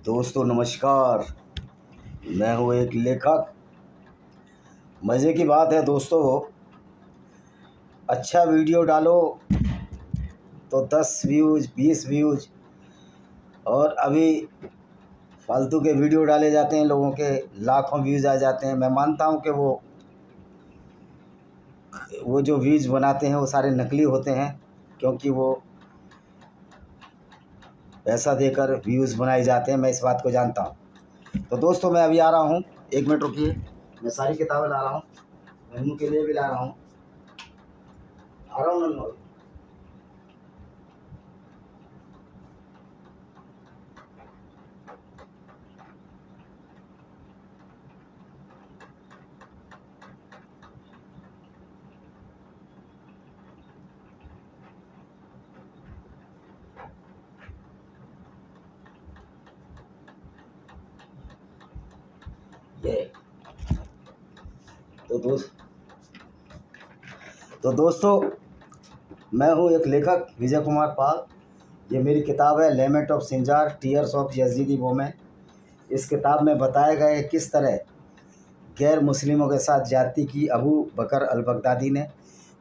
दोस्तों नमस्कार। मैं हूँ एक लेखक। मज़े की बात है दोस्तों, अच्छा वीडियो डालो तो 10 व्यूज़ 20 व्यूज़, और अभी फालतू के वीडियो डाले जाते हैं, लोगों के लाखों व्यूज़ आ जाते हैं। मैं मानता हूँ कि वो जो व्यूज़ बनाते हैं वो सारे नकली होते हैं, क्योंकि वो पैसा देकर व्यूज़ बनाए जाते हैं। मैं इस बात को जानता हूँ। तो दोस्तों मैं अभी आ रहा हूँ, 1 मिनट रुकिए। मैं सारी किताबें ला रहा हूँ, नन्नू के लिए भी ला रहा हूँ। आ रहा हूँ नन्नू। ये तो दोस्तों मैं हूँ एक लेखक विजय कुमार पाल। ये मेरी किताब है lament of Sinjar, tears of Yazidi women. इस किताब में बताया गया है किस तरह गैर मुस्लिमों के साथ ज्यादती की अबू बकर अल बगदादी ने।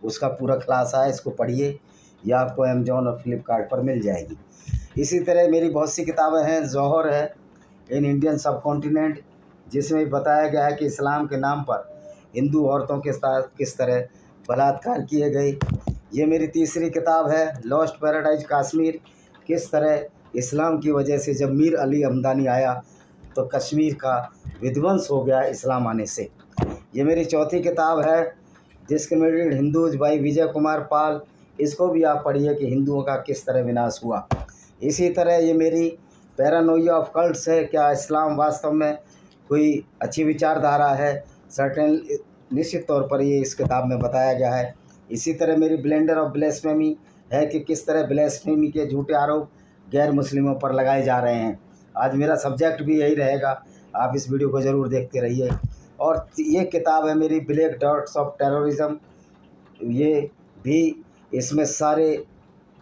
उसका पूरा खुलासा है, इसको पढ़िए। यह आपको अमेज़न और फ्लिपकार्ट पर मिल जाएगी। इसी तरह मेरी बहुत सी किताबें हैं। जौहर है इन इंडियन सब कॉन्टिनेंट, जिसमें बताया गया है कि इस्लाम के नाम पर हिंदू औरतों के साथ किस तरह बलात्कार किए गए। ये मेरी तीसरी किताब है लॉस्ट पैराडाइज कश्मीर। किस तरह इस्लाम की वजह से जब मीर अली हमदानी आया तो कश्मीर का विध्वंस हो गया इस्लाम आने से। ये मेरी चौथी किताब है डिस्क्रिमिनेटेड हिंदूज बाई विजय कुमार पाल। इसको भी आप पढ़िए कि हिंदुओं का किस तरह विनाश हुआ। इसी तरह ये मेरी पैरानोइया ऑफ कल्ट्स है, क्या इस्लाम वास्तव में कोई अच्छी विचारधारा है। सर्टेन निश्चित तौर पर ये इस किताब में बताया गया है। इसी तरह मेरी ब्लेंडर ऑफ ब्लेस्फेमी है कि किस तरह ब्लेस्फेमी के झूठे आरोप गैर मुस्लिमों पर लगाए जा रहे हैं। आज मेरा सब्जेक्ट भी यही रहेगा, आप इस वीडियो को ज़रूर देखते रहिए। और ये किताब है मेरी ब्लैक डॉट्स ऑफ टेररिज्म। ये भी, इसमें सारे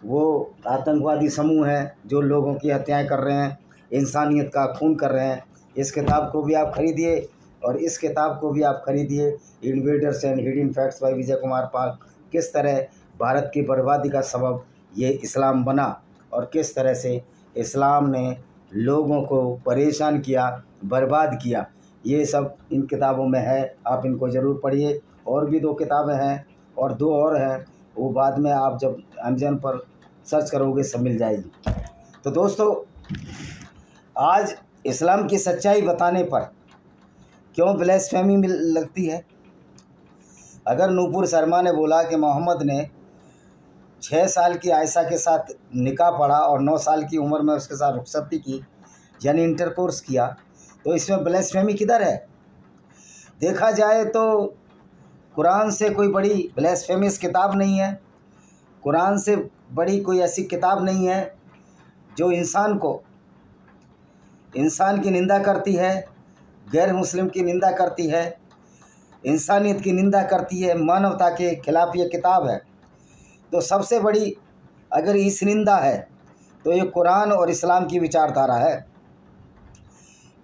वो आतंकवादी समूह हैं जो लोगों की हत्याएं कर रहे हैं, इंसानियत का खून कर रहे हैं। इस किताब को भी आप खरीदिए, और इस किताब को भी आप खरीदिए Invaders and Hidden Facts by Vijay Kumar Pal. किस तरह भारत की बर्बादी का सबब ये इस्लाम बना, और किस तरह से इस्लाम ने लोगों को परेशान किया, बर्बाद किया। ये सब इन किताबों में है, आप इनको ज़रूर पढ़िए। और भी 2 किताबें हैं, और 2 और हैं, वो बाद में आप जब अमेज़न पर सर्च करोगे सब मिल जाएगी। तो दोस्तों आज इस्लाम की सच्चाई बताने पर क्यों ब्लेस्फेमी लगती है। अगर नूपुर शर्मा ने बोला कि मोहम्मद ने 6 साल की आयशा के साथ निकाह पढ़ा और 9 साल की उम्र में उसके साथ रुखसती की, यानी इंटरकोर्स किया, तो इसमें ब्लेस्फेमी किधर है। देखा जाए तो कुरान से कोई बड़ी ब्लेस्फेमियस किताब नहीं है। कुरान से बड़ी कोई ऐसी किताब नहीं है जो इंसान की निंदा करती है, गैर मुस्लिम की निंदा करती है, इंसानियत की निंदा करती है, मानवता के खिलाफ ये किताब है। तो सबसे बड़ी अगर इस निंदा है तो ये कुरान और इस्लाम की विचारधारा है,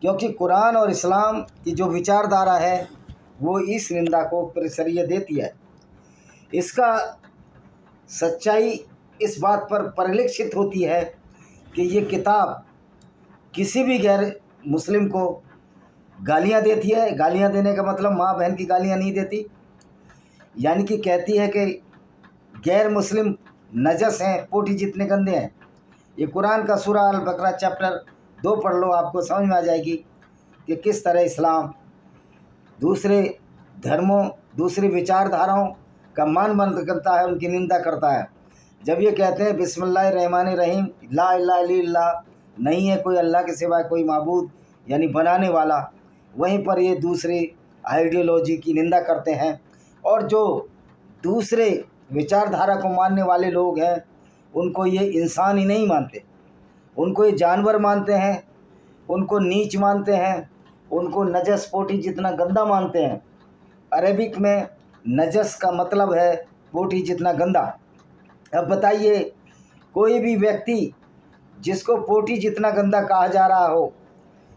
क्योंकि कुरान और इस्लाम की जो विचारधारा है वो इस निंदा को प्रश्रय देती है। इसका सच्चाई इस बात पर परिलक्षित होती है कि ये किताब किसी भी गैर मुस्लिम को गालियाँ देती है। गालियाँ देने का मतलब माँ बहन की गालियाँ नहीं देती, यानी कि कहती है कि गैर मुस्लिम नजस हैं, पोटी जितने गंदे हैं। ये कुरान का सूरा अल बकरा चैप्टर 2 पढ़ लो, आपको समझ में आ जाएगी कि किस तरह इस्लाम दूसरे धर्मों, दूसरी विचारधाराओं का मान करता है, उनकी निंदा करता है। जब ये कहते हैं बिस्मिल्लाहिर्रहमानिर्रहीम, ला इलाहा इल्लल्लाह, नहीं है कोई अल्लाह के सिवाय कोई माबूद यानी बनाने वाला, वहीं पर ये दूसरी आइडियोलॉजी की निंदा करते हैं। और जो दूसरे विचारधारा को मानने वाले लोग हैं उनको ये इंसान ही नहीं मानते, उनको ये जानवर मानते हैं, उनको नीच मानते हैं, उनको नजस पोटी जितना गंदा मानते हैं। अरेबिक में नजस का मतलब है पोटी जितना गंदा। अब बताइए, कोई भी व्यक्ति जिसको पोटी जितना गंदा कहा जा रहा हो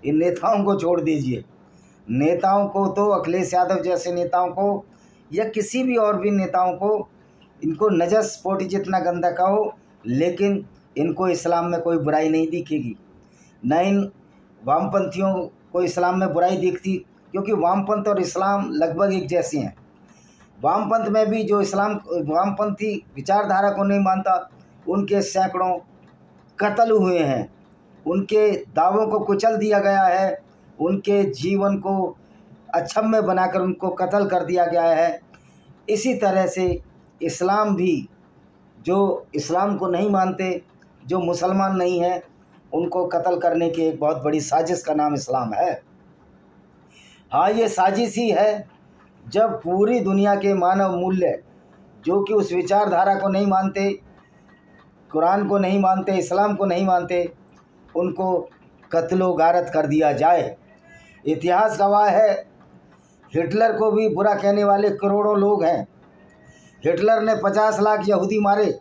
इन नेताओं को छोड़ दीजिए। नेताओं को तो अखिलेश यादव जैसे नेताओं को या किसी भी और भी नेताओं को इनको नजस पोटी जितना गंदा कहो, लेकिन इनको इस्लाम में कोई बुराई नहीं दिखेगी। न इन वामपंथियों को इस्लाम में बुराई दिखती, क्योंकि वामपंथ और इस्लाम लगभग एक जैसे हैं। वामपंथ में भी जो वामपंथी विचारधारा को नहीं मानता, उनके सैकड़ों कत्ल हुए हैं, उनके दावों को कुचल दिया गया है, उनके जीवन को अक्षम्य बनाकर उनको कत्ल कर दिया गया है। इसी तरह से इस्लाम भी, जो इस्लाम को नहीं मानते, जो मुसलमान नहीं हैं, उनको कत्ल करने की एक बहुत बड़ी साजिश का नाम इस्लाम है। हाँ, ये साजिश ही है जब पूरी दुनिया के मानव मूल्य जो कि उस विचारधारा को नहीं मानते, कुरान को नहीं मानते, इस्लाम को नहीं मानते, उनको कत्लो गारत कर दिया जाए। इतिहास गवाह है, हिटलर को भी बुरा कहने वाले करोड़ों लोग हैं। हिटलर ने 50 लाख यहूदी मारे,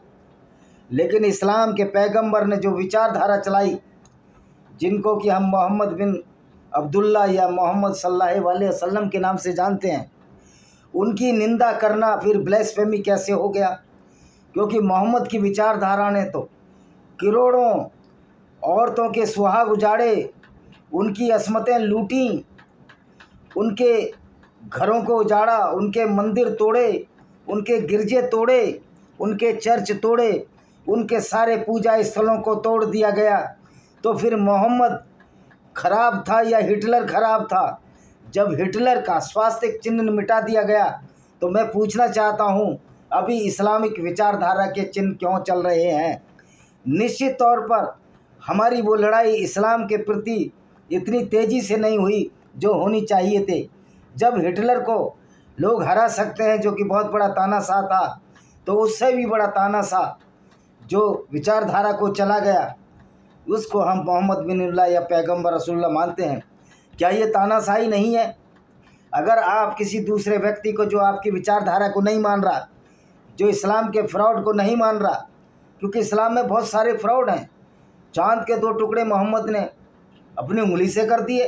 लेकिन इस्लाम के पैगंबर ने जो विचारधारा चलाई, जिनको कि हम मोहम्मद बिन अब्दुल्ला या मोहम्मद सल्लल्लाहु अलैहि वसल्लम के नाम से जानते हैं, उनकी निंदा करना फिर ब्लेस्फेमी कैसे हो गया? क्योंकि मोहम्मद की विचारधारा ने तो करोड़ों औरतों के सुहाग उजाड़े, उनकी असमतें लूटी, उनके घरों को उजाड़ा, उनके मंदिर तोड़े, उनके गिरजे तोड़े, उनके चर्च तोड़े, उनके सारे पूजा स्थलों को तोड़ दिया गया। तो फिर मोहम्मद खराब था या हिटलर खराब था? जब हिटलर का स्वास्थ्य चिन्ह मिटा दिया गया, तो मैं पूछना चाहता हूँ, अभी इस्लामिक विचारधारा के चिन्ह क्यों चल रहे हैं? निश्चित तौर पर हमारी वो लड़ाई इस्लाम के प्रति इतनी तेज़ी से नहीं हुई जो होनी चाहिए थे। जब हिटलर को लोग हरा सकते हैं, जो कि बहुत बड़ा तानाशाह था, तो उससे भी बड़ा तानाशाह जो विचारधारा को चला गया, उसको हम मोहम्मद बिन या पैगंबर रसूलुल्लाह मानते हैं। क्या ये तानाशाही नहीं है? अगर आप किसी दूसरे व्यक्ति को, जो आपकी विचारधारा को नहीं मान रहा, जो इस्लाम के फ्रॉड को नहीं मान रहा, क्योंकि इस्लाम में बहुत सारे फ्रॉड हैं। चांद के 2 टुकड़े मोहम्मद ने अपनी उंगली से कर दिए,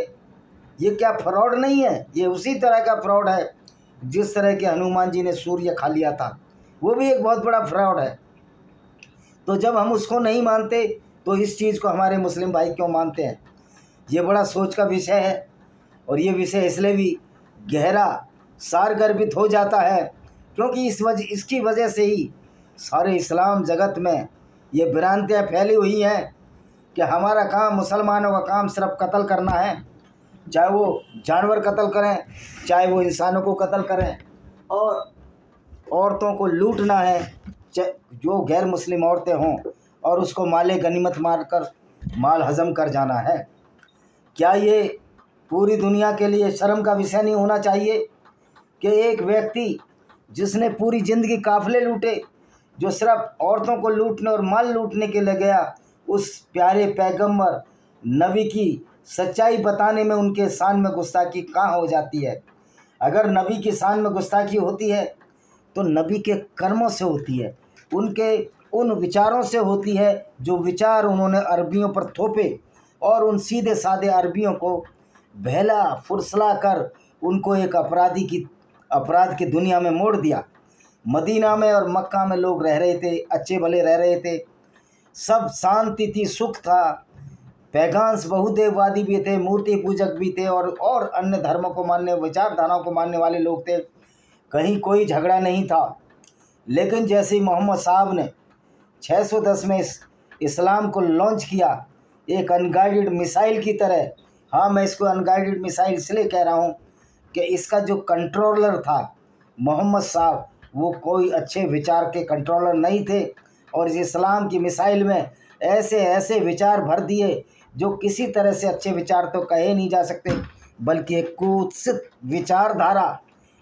ये क्या फ्रॉड नहीं है? ये उसी तरह का फ्रॉड है जिस तरह के हनुमान जी ने सूर्य खा लिया था, वो भी एक बहुत बड़ा फ्रॉड है। तो जब हम उसको नहीं मानते, तो इस चीज़ को हमारे मुस्लिम भाई क्यों मानते हैं? ये बड़ा सोच का विषय है, और ये विषय इसलिए भी गहरा सारगर्भित हो जाता है क्योंकि इसकी वजह से ही सारे इस्लाम जगत में ये भ्रांतियाँ फैली हुई हैं कि हमारा काम, मुसलमानों का काम सिर्फ कत्ल करना है, चाहे वो जानवर कत्ल करें, चाहे वो इंसानों को कत्ल करें, और औरतों को लूटना है, जो गैर मुस्लिम औरतें हों, और उसको माले गनीमत मारकर माल हजम कर जाना है। क्या ये पूरी दुनिया के लिए शर्म का विषय नहीं होना चाहिए कि एक व्यक्ति जिसने पूरी ज़िंदगी काफ़िले लूटे, जो सिर्फ औरतों को लूटने और माल लूटने के लिए गया, उस प्यारे पैगंबर नबी की सच्चाई बताने में उनके शान में गुस्ताखी कहाँ हो जाती है? अगर नबी की शान में गुस्ताखी होती है तो नबी के कर्मों से होती है, उनके उन विचारों से होती है जो विचार उन्होंने अरबियों पर थोपे और उन सीधे साधे अरबियों को बहला फुसला कर उनको एक अपराध की दुनिया में मोड़ दिया। मदीना में और मक्का में लोग रह रहे थे, अच्छे भले रह रहे थे, सब शांति थी, सुख था। पैगान्स बहुदेववादी भी थे, मूर्ति पूजक भी थे, और अन्य धर्मों को मानने, विचारधाराओं को मानने वाले लोग थे। कहीं कोई झगड़ा नहीं था। लेकिन जैसे ही मोहम्मद साहब ने 610 में इस्लाम को लॉन्च किया, एक अनगाइडेड मिसाइल की तरह, हाँ मैं इसको अनगाइडेड मिसाइल इसलिए कह रहा हूँ कि इसका जो कंट्रोलर था मोहम्मद साहब, वो कोई अच्छे विचार के कंट्रोलर नहीं थे, और इस इस्लाम की मिसाइल में ऐसे ऐसे विचार भर दिए जो किसी तरह से अच्छे विचार तो कहे नहीं जा सकते, बल्कि एक कुत्सित विचारधारा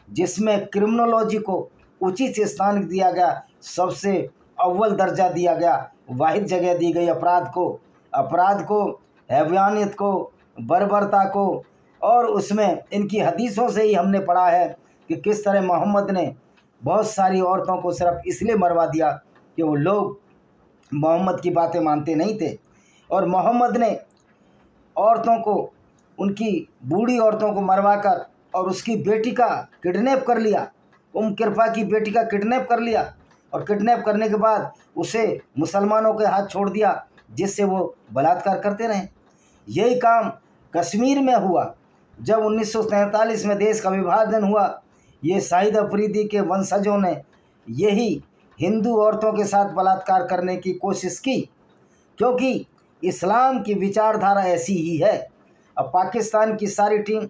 जिसमें क्रिमिनोलॉजी को उचित स्थान दिया गया, सबसे अव्वल दर्जा दिया गया, वाहिद जगह दी गई अपराध को, हैवानियत को, बर्बरता को। और उसमें इनकी हदीसों से ही हमने पढ़ा है कि किस तरह मोहम्मद ने बहुत सारी औरतों को सिर्फ इसलिए मरवा दिया कि वो लोग मोहम्मद की बातें मानते नहीं थे, और मोहम्मद ने औरतों को उनकी बूढ़ी औरतों को मरवाकर और उसकी बेटी का किडनैप कर लिया। कृपा की बेटी का किडनैप कर लिया और किडनैप करने के बाद उसे मुसलमानों के हाथ छोड़ दिया, जिससे वो बलात्कार करते रहे। यही काम कश्मीर में हुआ जब 1947 में देश का विभाजन हुआ। ये शाहिद अफरीदी के वंशजों ने यही हिंदू औरतों के साथ बलात्कार करने की कोशिश की, क्योंकि इस्लाम की विचारधारा ऐसी ही है। अब पाकिस्तान की सारी टीम,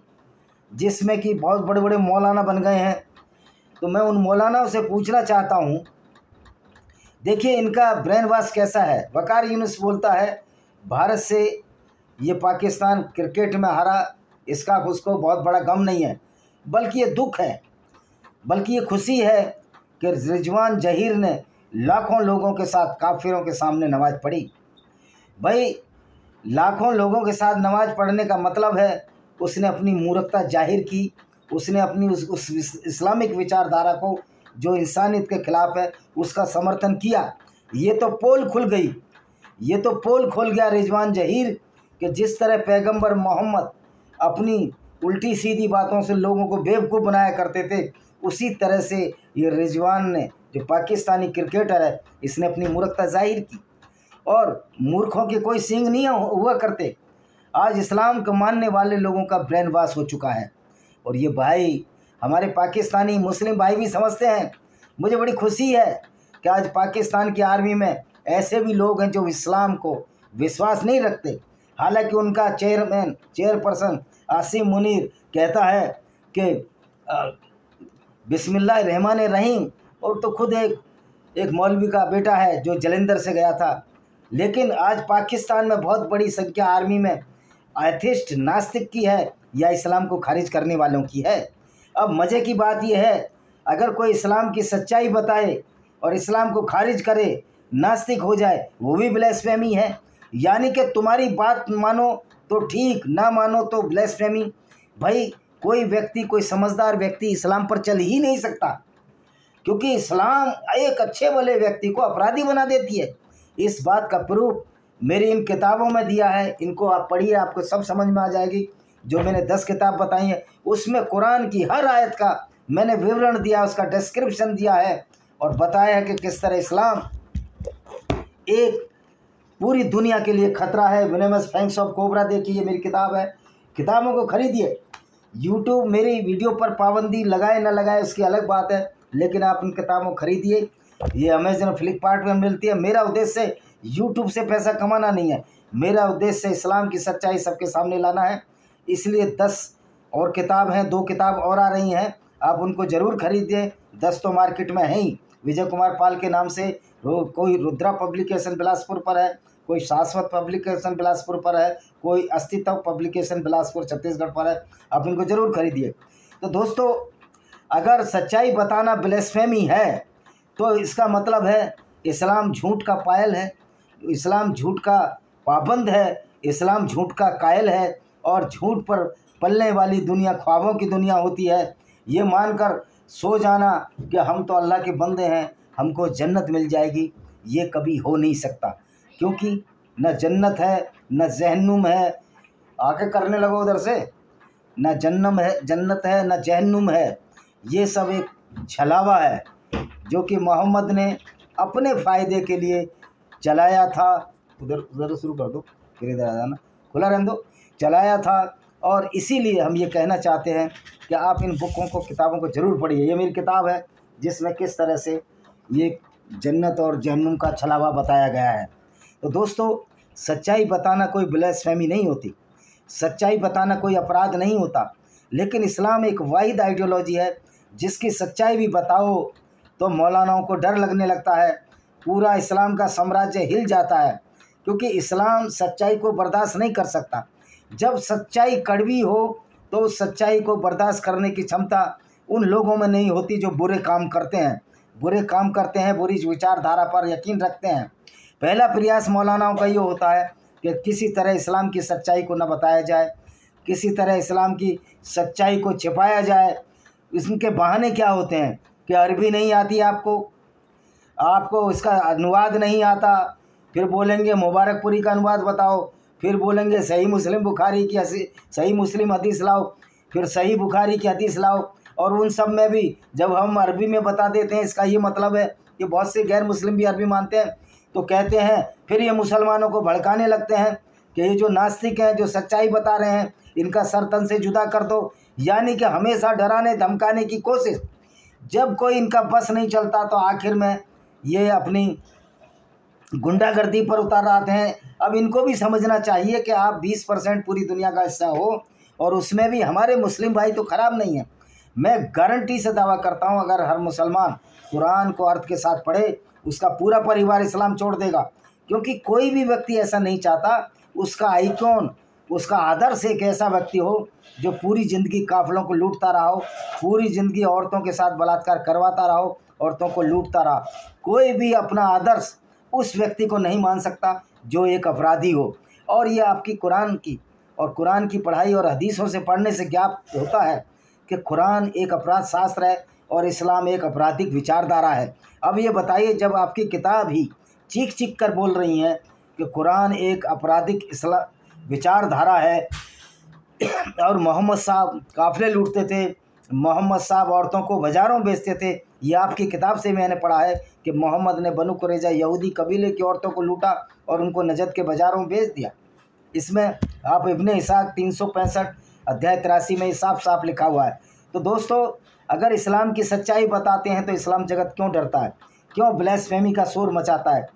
जिसमें कि बहुत बड़े बड़े मौलाना बन गए हैं, तो मैं उन मौलानाओं से पूछना चाहता हूँ, देखिए इनका ब्रेन वॉश कैसा है। वकार यूनुस बोलता है भारत से ये पाकिस्तान क्रिकेट में हारा, इसका उसको बहुत बड़ा गम नहीं है, बल्कि ये दुख है, बल्कि ये खुशी है कि रिजवान जहीर ने लाखों लोगों के साथ काफिरों के सामने नमाज़ पढ़ी। भाई लाखों लोगों के साथ नमाज़ पढ़ने का मतलब है उसने अपनी मूर्खता जाहिर की, उसने अपनी उस इस्लामिक विचारधारा को जो इंसानियत के खिलाफ है उसका समर्थन किया। ये तो पोल खुल गई, ये तो पोल खुल गया रिजवान जहीर कि जिस तरह पैगंबर मोहम्मद अपनी उल्टी सीधी बातों से लोगों को बेवकूफ़ बनाया करते थे, उसी तरह से ये रिजवान ने, जो पाकिस्तानी क्रिकेटर है, इसने अपनी मूर्खता जाहिर की। और मूर्खों के कोई सींग नहीं हुआ करते। आज इस्लाम को मानने वाले लोगों का ब्रेन वॉश हो चुका है, और ये भाई हमारे पाकिस्तानी मुस्लिम भाई भी समझते हैं। मुझे बड़ी खुशी है कि आज पाकिस्तान की आर्मी में ऐसे भी लोग हैं जो इस्लाम को विश्वास नहीं रखते। हालांकि उनका चेयरपर्सन आसिम मुनीर कहता है कि बिस्मिल्लाहिर्रहमानिर्रहीम, और तो खुद एक मौलवी का बेटा है जो जलंधर से गया था। लेकिन आज पाकिस्तान में बहुत बड़ी संख्या आर्मी में एथिस्ट नास्तिक की है या इस्लाम को खारिज करने वालों की है। अब मज़े की बात यह है, अगर कोई इस्लाम की सच्चाई बताए और इस्लाम को खारिज करे, नास्तिक हो जाए, वो भी ब्लेस्फेमी है। यानी कि तुम्हारी बात मानो तो ठीक, ना मानो तो ब्लेस्फेमी। भाई कोई व्यक्ति, कोई समझदार व्यक्ति इस्लाम पर चल ही नहीं सकता, क्योंकि इस्लाम एक अच्छे भले व्यक्ति को अपराधी बना देती है। इस बात का प्रूफ मेरी इन किताबों में दिया है, इनको आप पढ़िए, आपको सब समझ में आ जाएगी। जो मैंने 10 किताब बताई हैं उसमें कुरान की हर आयत का मैंने विवरण दिया, उसका डिस्क्रिप्शन दिया है और बताया है कि किस तरह इस्लाम एक पूरी दुनिया के लिए खतरा है। विनेमस फैंक्स ऑफ कोबरा, देखिए ये मेरी किताब है, किताबों को खरीदिए। यूट्यूब मेरी वीडियो पर पाबंदी लगाए ना लगाए उसकी अलग बात है, लेकिन आप इन किताबों को खरीदिए। ये अमेजन और फ्लिपकार्ट में मिलती है। मेरा उद्देश्य यूट्यूब से पैसा कमाना नहीं है, मेरा उद्देश्य इस्लाम की सच्चाई सबके सामने लाना है। इसलिए 10 और किताब हैं, 2 किताब और आ रही हैं, आप उनको ज़रूर खरीदिए। 10 तो मार्केट में है ही, विजय कुमार पाल के नाम से कोई रुद्रा पब्लिकेशन बिलासपुर पर है, कोई शाश्वत पब्लिकेशन बिलासपुर पर है, कोई अस्तित्व पब्लिकेशन बिलासपुर छत्तीसगढ़ पर है। आप इनको ज़रूर खरीदिए। तो दोस्तों, अगर सच्चाई बताना ब्लेस्फेमी है तो इसका मतलब है इस्लाम झूठ का पायल है, इस्लाम झूठ का पाबंद है, इस्लाम झूठ का कायल है, और झूठ पर पलने वाली दुनिया ख्वाबों की दुनिया होती है। ये मानकर सो जाना कि हम तो अल्लाह के बंदे हैं, हमको जन्नत मिल जाएगी, ये कभी हो नहीं सकता, क्योंकि न जन्नत है न जहन्नुम है। आके करने लगो उधर से, न जन्नत है न जहन्नुम है। ये सब एक छलावा है जो कि मोहम्मद ने अपने फ़ायदे के लिए चलाया था। उधर शुरू कर दो, फिर इधर आ जाना, खुला रहने दो, चलाया था। और इसीलिए हम ये कहना चाहते हैं कि आप इन बुकों को, किताबों को ज़रूर पढ़िए। ये मेरी किताब है जिसमें किस तरह से ये जन्नत और जहन्नुम का छलावा बताया गया है। तो दोस्तों, सच्चाई बताना कोई ब्लेस्फेमी नहीं होती, सच्चाई बताना कोई अपराध नहीं होता, लेकिन इस्लाम एक वाहिद आइडियोलॉजी है जिसकी सच्चाई भी बताओ तो मौलानाओं को डर लगने लगता है, पूरा इस्लाम का साम्राज्य हिल जाता है, क्योंकि इस्लाम सच्चाई को बर्दाश्त नहीं कर सकता। जब सच्चाई कड़वी हो तो उस सच्चाई को बर्दाश्त करने की क्षमता उन लोगों में नहीं होती जो बुरे काम करते हैं, बुरी विचारधारा पर यकीन रखते हैं। पहला प्रयास मौलानाओं का ये होता है कि किसी तरह इस्लाम की सच्चाई को न बताया जाए, किसी तरह इस्लाम की सच्चाई को छिपाया जाए। इसके बहाने क्या होते हैं कि अरबी नहीं आती आपको इसका अनुवाद नहीं आता, फिर बोलेंगे मुबारकपुरी का अनुवाद बताओ, फिर बोलेंगे सही मुस्लिम बुखारी की सही मुस्लिम हदीस लाओ, फिर सही बुखारी की हदीस लाओ। और उन सब में भी जब हम अरबी में बता देते हैं इसका ये मतलब है कि बहुत से गैर मुस्लिम भी अरबी मानते हैं, तो कहते हैं फिर ये मुसलमानों को भड़काने लगते हैं कि ये जो नास्तिक हैं, जो सच्चाई बता रहे हैं, इनका सर तन से जुदा कर दो। यानी कि हमेशा डराने धमकाने की कोशिश। जब कोई इनका बस नहीं चलता तो आखिर में ये अपनी गुंडागर्दी पर उतर आते हैं। अब इनको भी समझना चाहिए कि आप 20% पूरी दुनिया का हिस्सा हो और उसमें भी हमारे मुस्लिम भाई तो ख़राब नहीं है। मैं गारंटी से दावा करता हूं अगर हर मुसलमान कुरान को अर्थ के साथ पढ़े, उसका पूरा परिवार इस्लाम छोड़ देगा। क्योंकि कोई भी व्यक्ति ऐसा नहीं चाहता उसका आइकॉन, उसका आदर्श एक ऐसा व्यक्ति हो जो पूरी ज़िंदगी काफिलों को लूटता रहा हो, पूरी ज़िंदगी औरतों के साथ बलात्कार करवाता रहा हो, औरतों को लूटता रहा। कोई भी अपना आदर्श उस व्यक्ति को नहीं मान सकता जो एक अपराधी हो। और ये आपकी कुरान की और कुरान की पढ़ाई और हदीसों से पढ़ने से ज्ञात होता है कि कुरान एक अपराध शास्त्र है और इस्लाम एक आपराधिक विचारधारा है। अब ये बताइए, जब आपकी किताब ही चीख चीख कर बोल रही हैं कि कुरान एक आपराधिक विचारधारा है और मोहम्मद साहब काफिले लूटते थे, मोहम्मद साहब औरतों को बाज़ारों बेचते थे, ये आपकी किताब से मैंने पढ़ा है कि मोहम्मद ने बनु कुरैज़ा यहूदी कबीले की औरतों को लूटा और उनको नजद के बाज़ारों में बेच दिया। इसमें आप इब्ने इसाक 365 अध्याय 83 में साफ साफ लिखा हुआ है। तो दोस्तों, अगर इस्लाम की सच्चाई बताते हैं तो इस्लाम जगत क्यों डरता है, क्यों ब्लास्फेमी का शोर मचाता है?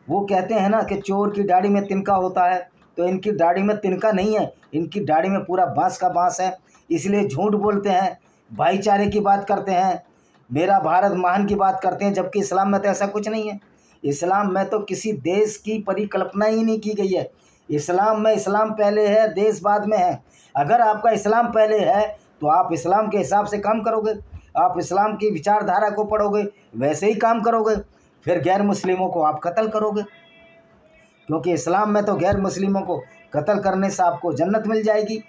वो कहते हैं ना कि चोर की दाढ़ी में तिनका होता है, तो इनकी दाढ़ी में तिनका नहीं है, इनकी दाढ़ी में पूरा बांस का बांस है। इसलिए झूठ बोलते हैं, भाईचारे की बात करते हैं, मेरा भारत महान की बात करते हैं, जबकि इस्लाम में तो ऐसा कुछ नहीं है। इस्लाम में तो किसी देश की परिकल्पना ही नहीं की गई है। इस्लाम में इस्लाम पहले है, देश बाद में है। अगर आपका इस्लाम पहले है तो आप इस्लाम के हिसाब से काम करोगे, आप इस्लाम की विचारधारा को पढ़ोगे, वैसे ही काम करोगे। फिर गैर मुस्लिमों को आप कत्ल करोगे, क्योंकि इस्लाम में तो गैर मुस्लिमों को कत्ल करने से आपको जन्नत मिल जाएगी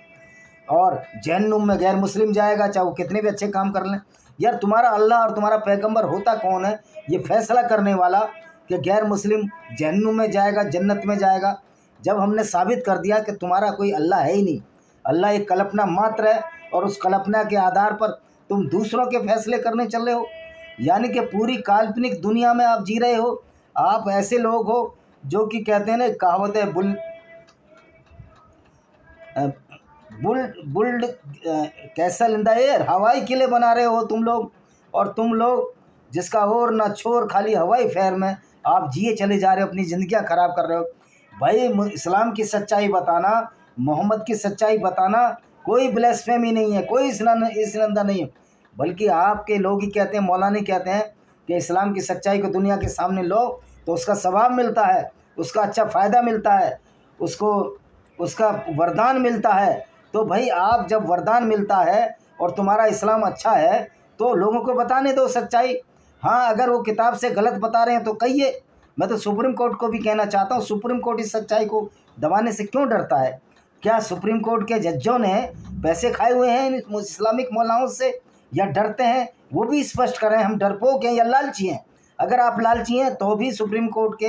और जहन्नुम में गैर मुस्लिम जाएगा, चाहे वो कितने भी अच्छे काम कर लें। यार, तुम्हारा अल्लाह और तुम्हारा पैगंबर होता कौन है ये फैसला करने वाला कि गैर मुस्लिम जहन्नुम में जाएगा जन्नत में जाएगा? जब हमने साबित कर दिया कि तुम्हारा कोई अल्लाह है ही नहीं, अल्लाह एक कल्पना मात्र है और उस कल्पना के आधार पर तुम दूसरों के फैसले करने चल रहे हो, यानी कि पूरी काल्पनिक दुनिया में आप जी रहे हो। आप ऐसे लोग हो जो कि कहते हैं ना, कहावत है built castle in the air, हवाई किले बना रहे हो तुम लोग। और तुम लोग जिसका और ना छोर, खाली हवाई फेर में आप जिए चले जा रहे हो, अपनी ज़िंदगियां खराब कर रहे हो। भाई, इस्लाम की सच्चाई बताना, मोहम्मद की सच्चाई बताना कोई ब्लास्फेमी नहीं है, कोई इसनंदा नहीं है। बल्कि आपके लोग ही कहते हैं, मौलाना कहते हैं कि इस्लाम की सच्चाई को दुनिया के सामने लो तो उसका सवाब मिलता है, उसका अच्छा फ़ायदा मिलता है, उसको उसका वरदान मिलता है। तो भाई, आप जब वरदान मिलता है और तुम्हारा इस्लाम अच्छा है तो लोगों को बताने दो सच्चाई। हाँ, अगर वो किताब से गलत बता रहे हैं तो कहिए। मैं तो सुप्रीम कोर्ट को भी कहना चाहता हूँ, सुप्रीम कोर्ट इस सच्चाई को दबाने से क्यों डरता है? क्या सुप्रीम कोर्ट के जजों ने पैसे खाए हुए हैं इन इस्लामिक मौलानाओं से, या डरते हैं? वो भी स्पष्ट करें, हम डरपोक हैं या लालची हैं। अगर आप लालची हैं तो भी सुप्रीम कोर्ट के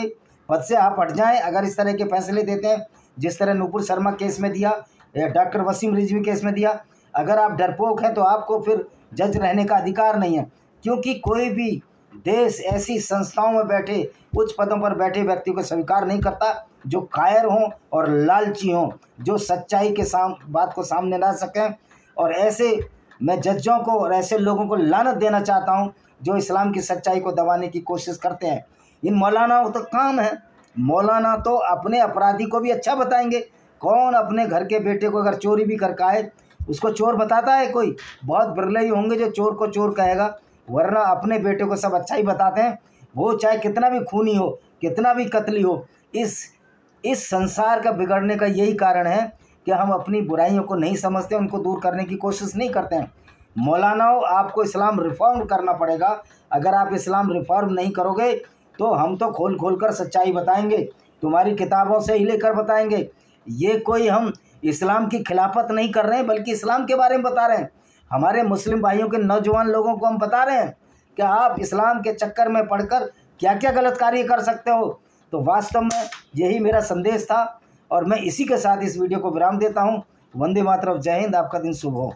पद से आप हट जाएं अगर इस तरह के फैसले देते हैं, जिस तरह नुपुर शर्मा केस में दिया या डॉक्टर वसीम रिजवी केस में दिया। अगर आप डरपोक हैं तो आपको फिर जज रहने का अधिकार नहीं है, क्योंकि कोई भी देश ऐसी संस्थाओं में बैठे, उच्च पदों पर बैठे व्यक्ति को स्वीकार नहीं करता जो कायर हों और लालची हों, जो सच्चाई के बात को सामने ला सकें। और ऐसे मैं जजों को और ऐसे लोगों को लानत देना चाहता हूं जो इस्लाम की सच्चाई को दबाने की कोशिश करते हैं। इन मौलानाओं तो काम है, मौलाना तो अपने अपराधी को भी अच्छा बताएंगे। कौन अपने घर के बेटे को अगर चोरी भी करके आए उसको चोर बताता है? कोई बहुत बिरले ही होंगे जो चोर को चोर कहेगा, वरना अपने बेटे को सब अच्छा ही बताते हैं। वो चाहे कितना भी खूनी हो, कितना भी कत्ली हो। इस संसार का बिगड़ने का यही कारण है कि हम अपनी बुराइयों को नहीं समझते, उनको दूर करने की कोशिश नहीं करते हैं। मौलानाओं, आपको इस्लाम रिफॉर्म करना पड़ेगा। अगर आप इस्लाम रिफॉर्म नहीं करोगे तो हम तो खोल खोल कर सच्चाई बताएंगे, तुम्हारी किताबों से ही लेकर बताएंगे। ये कोई हम इस्लाम की खिलाफत नहीं कर रहे हैं, बल्कि इस्लाम के बारे में बता रहे हैं। हमारे मुस्लिम भाइयों के नौजवान लोगों को हम बता रहे हैं कि आप इस्लाम के चक्कर में पड़कर क्या क्या गलत कार्य कर सकते हो। तो वास्तव में यही मेरा संदेश था। और मैं इसी के साथ इस वीडियो को विराम देता हूँ। वंदे मातरम, जय हिंद, आपका दिन शुभ हो।